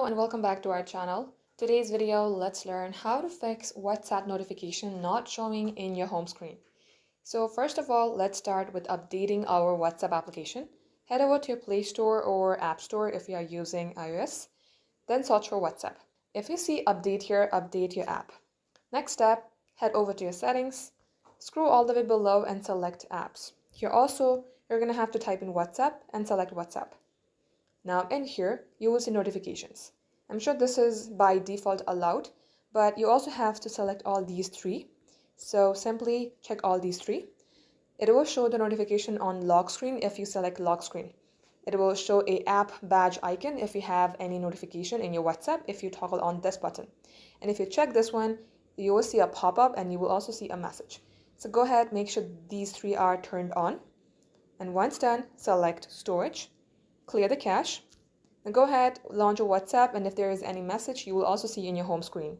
and welcome back to our channel. Today's video, let's learn how to fix WhatsApp notification not showing in your home screen. So first of all, let's start with updating our WhatsApp application. Head over to your Play Store or App Store if you are using iOS, then search for WhatsApp. If you see update here, update your app. Next step, head over to your settings, scroll all the way below and select apps. Here also, you're going to have to type in WhatsApp and select WhatsApp. Now in here, you will see notifications. I'm sure this is by default allowed, but you also have to select all these three. So simply check all these three. It will show the notification on lock screen if you select lock screen. It will show a app badge icon if you have any notification in your WhatsApp if you toggle on this button. And if you check this one, you will see a pop-up and you will also see a message. So go ahead, make sure these three are turned on. And once done, select storage. Clear the cache, and go ahead, launch your WhatsApp, and if there is any message, you will also see in your home screen.